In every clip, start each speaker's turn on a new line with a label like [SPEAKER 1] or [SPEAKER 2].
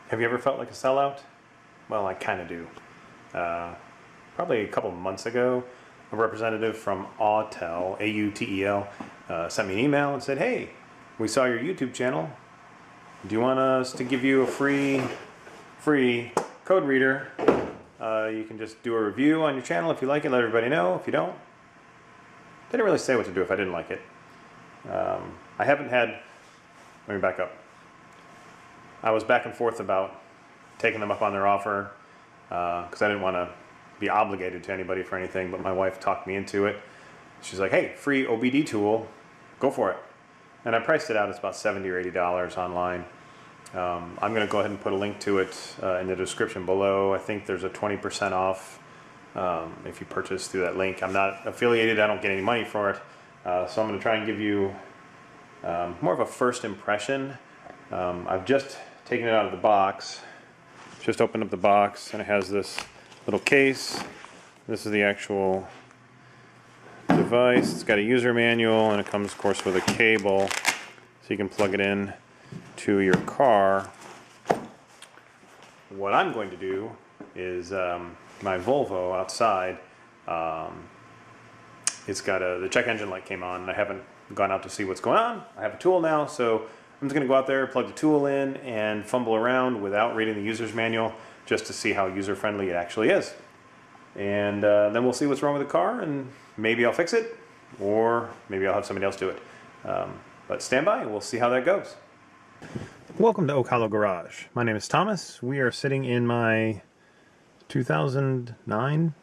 [SPEAKER 1] Have you ever felt like a sellout? Well, I kind of do. Probably a couple of months ago, a representative from Autel, A-U-T-E-L, sent me an email and said, "Hey, we saw your YouTube channel. Do you want us to give you a free code reader? You can just do a review on your channel if you like it, let everybody know. If you don't." They didn't really say what to do if I didn't like it. I haven't had, let me back up. I was back and forth about taking them up on their offer because I didn't want to be obligated to anybody for anything, but my wife talked me into it. She's like, "Hey, free OBD tool, go for it." And I priced it out, it's about $70 or $80 online. I'm going to go ahead and put a link to it in the description below. I think there's a 20% off if you purchase through that link. I'm not affiliated, I don't get any money for it, so I'm going to try and give you more of a first impression. I've just taken it out of the box, just opened up the box, and it has this little case. This is the actual device. It's got a user manual, and it comes, of course, with a cable, so you can plug it in to your car. What I'm going to do is my Volvo outside, it's got the check engine light came on, and I haven't gone out to see what's going on. I have a tool now, so I'm just going to go out there, plug the tool in, and fumble around without reading the user's manual just to see how user-friendly it actually is. And then we'll see what's wrong with the car, and maybe I'll fix it, or maybe I'll have somebody else do it. But stand by, and we'll see how that goes. Welcome to Oak Hollow Garage. My name is Thomas. We are sitting in my 2009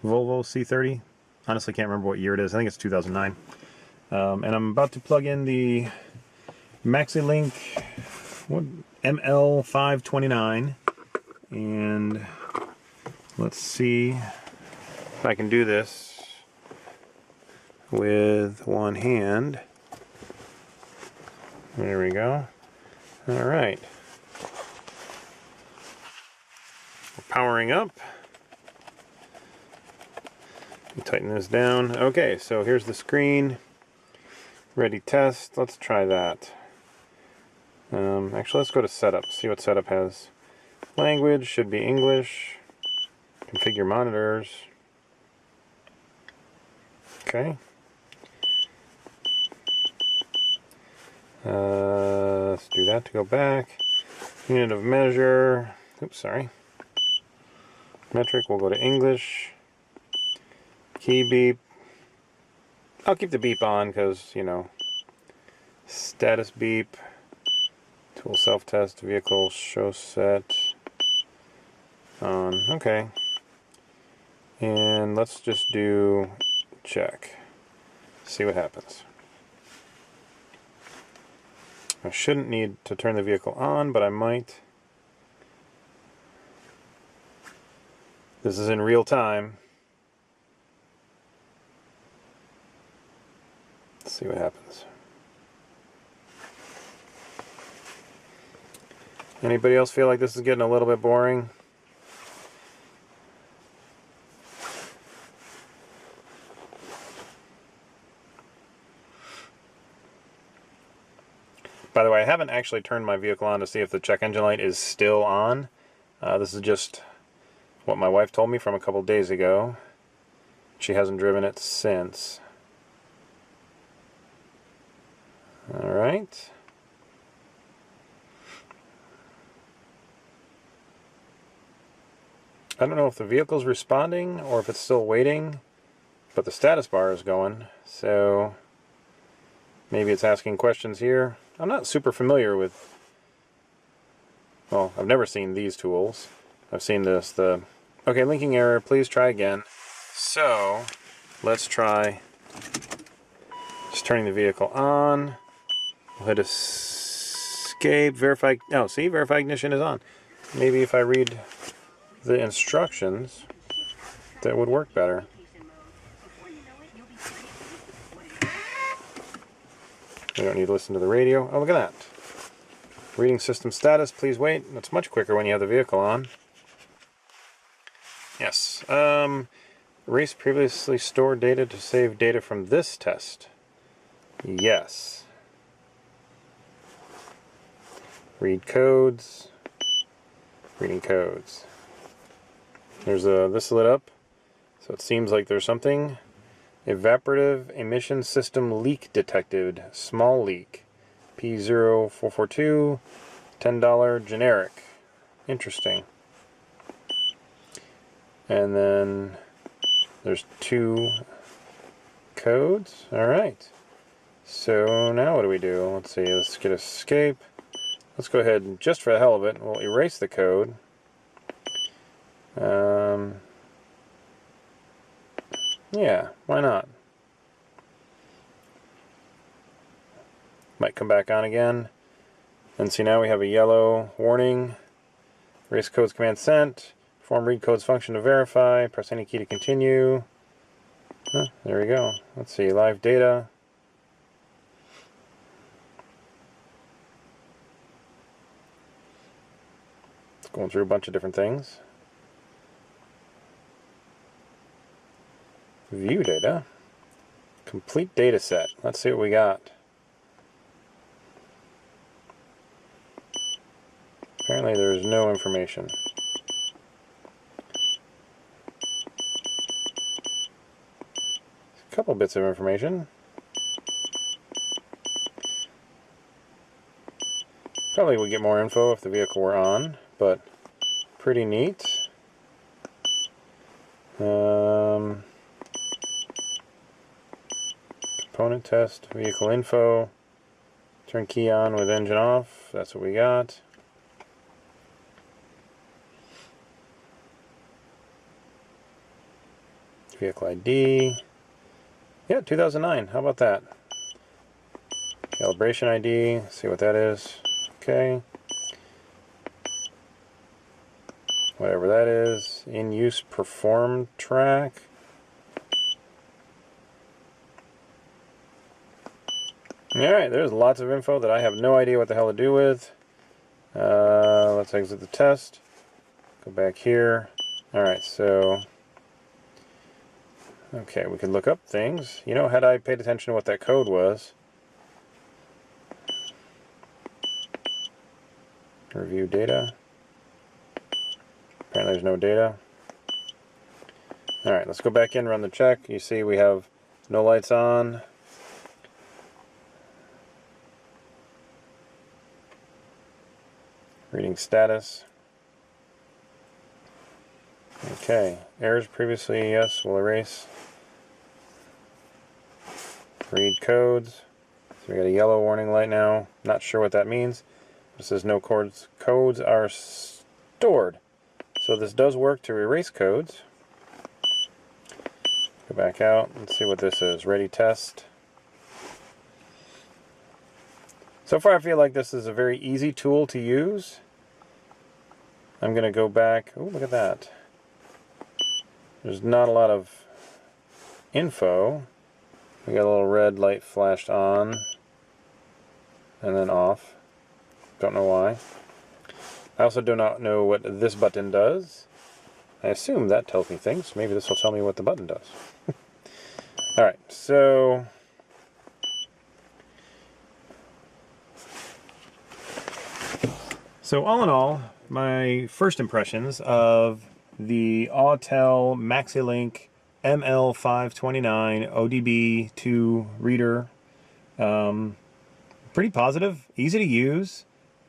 [SPEAKER 1] Volvo C30. Honestly, can't remember what year it is. I think it's 2009. And I'm about to plug in the MaxiLink ML529, and let's see if I can do this with one hand. There we go. All right. We're powering up. Tighten this down. Okay, so here's the screen. Ready test. Let's try that. Actually, let's go to setup. See what setup has. Language should be English. Configure monitors. Okay. Let's do that to go back. Unit of measure. Oops, sorry. Metric. We'll go to English. Key beep. I'll keep the beep on because, you know, status beep, tool self-test, vehicle show set on. Okay. And let's just do check. See what happens. I shouldn't need to turn the vehicle on, but I might. This is in real time. Let's see what happens. Anybody else feel like this is getting a little bit boring? By the way, I haven't actually turned my vehicle on to see if the check engine light is still on. This is just what my wife told me from a couple days ago. She hasn't driven it since. Alright. I don't know if the vehicle's responding or if it's still waiting, but the status bar is going, so maybe it's asking questions here. I'm not super familiar with, well, I've never seen these tools. I've seen this, okay, linking error, please try again. So, let's try just turning the vehicle on. We'll hit escape, verify, oh, see, verify ignition is on. Maybe if I read the instructions, that would work better. We don't need to listen to the radio. Oh, look at that. Reading system status, please wait. That's much quicker when you have the vehicle on. Yes. Erase previously stored data to save data from this test. Yes. Read codes. Reading codes. There's this lit up, so it seems like there's something. Evaporative emission system leak detected. Small leak. P0442. $10 generic. Interesting. And then there's 2 codes. Alright. So now what do we do? Let's see. Let's get escape. Let's go ahead and, just for the hell of it, we'll erase the code. Yeah, why not? Might come back on again. And see, now we have a yellow warning. Erase codes command sent. Perform read codes function to verify. Press any key to continue. There we go. Let's see, live data. It's going through a bunch of different things. View data. Complete data set. Let's see what we got. Apparently there is no information. A couple bits of information. Probably would get more info if the vehicle were on, but pretty neat. Component test, vehicle info, turn key on with engine off, that's what we got. Vehicle ID, yeah, 2009, how about that? Calibration ID, see what that is, okay. Whatever that is, in use performed track. Alright, there's lots of info that I have no idea what the hell to do with. Let's exit the test. Go back here. Alright, so... okay, we can look up things. You know, had I paid attention to what that code was... review data. Apparently there's no data. Alright, let's go back in, run the check. You see we have no lights on. Reading status. Okay, errors previously, yes, we'll erase. Read codes. So we got a yellow warning light now. Not sure what that means. It says no codes. Codes are stored. So this does work to erase codes. Go back out. Let's see what this is. Ready test. So far I feel like this is a very easy tool to use. I'm going to go back. Oh, look at that. There's not a lot of info. We got a little red light flashed on and then off. Don't know why. I also do not know what this button does. I assume that tells me things. Maybe this will tell me what the button does. Alright, so... so all in all, my first impressions of the Autel MaxiLink ML529 OBD2 reader, pretty positive, easy to use.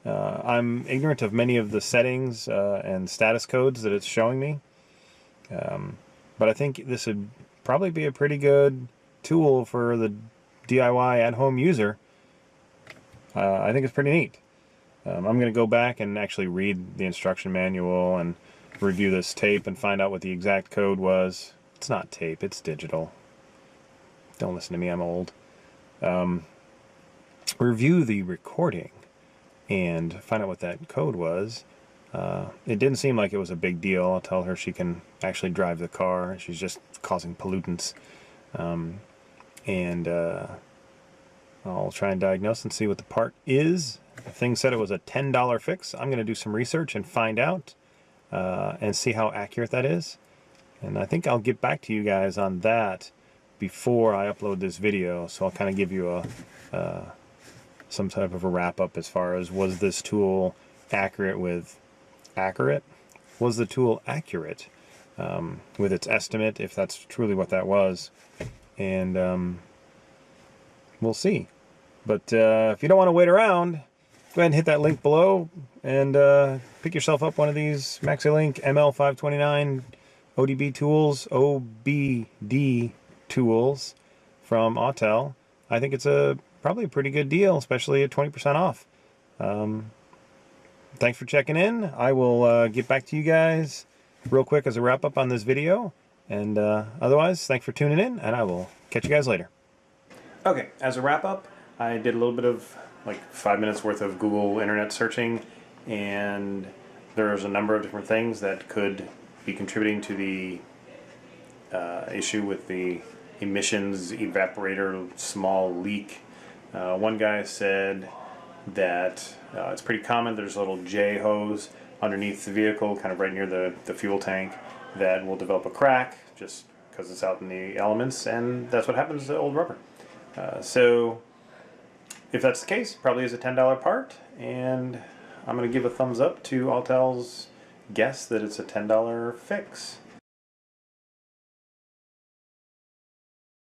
[SPEAKER 1] I'm ignorant of many of the settings and status codes that it's showing me, but I think this would probably be a pretty good tool for the DIY at-home user. I think it's pretty neat. I'm going to go back and actually read the instruction manual and review this tape and find out what the exact code was. It's not tape, it's digital. Don't listen to me, I'm old. Review the recording and find out what that code was. It didn't seem like it was a big deal. I'll tell her she can actually drive the car. She's just causing pollutants. I'll try and diagnose and see what the part is. The thing said it was a $10 fix. I'm going to do some research and find out and see how accurate that is. And I think I'll get back to you guys on that before I upload this video. So I'll kind of give you some type of a wrap up as far as was this tool accurate with accurate? Was the tool accurate with its estimate, if that's truly what that was? And we'll see. But if you don't want to wait around, go ahead and hit that link below and pick yourself up one of these MaxiLink ML529 OBD tools from Autel. I think it's probably a pretty good deal, especially at 20% off. Thanks for checking in. I will get back to you guys real quick as a wrap up on this video. And otherwise, thanks for tuning in, and I will catch you guys later. Okay, as a wrap up, I did a little bit of like 5 minutes worth of Google internet searching, and there's a number of different things that could be contributing to the issue with the emissions evaporator small leak. One guy said that it's pretty common. There's a little J hose underneath the vehicle, kind of right near the fuel tank, that will develop a crack just because it's out in the elements, and that's what happens to old rubber. So if that's the case, probably is a $10 part, and I'm going to give a thumbs up to Autel's guess that it's a $10 fix.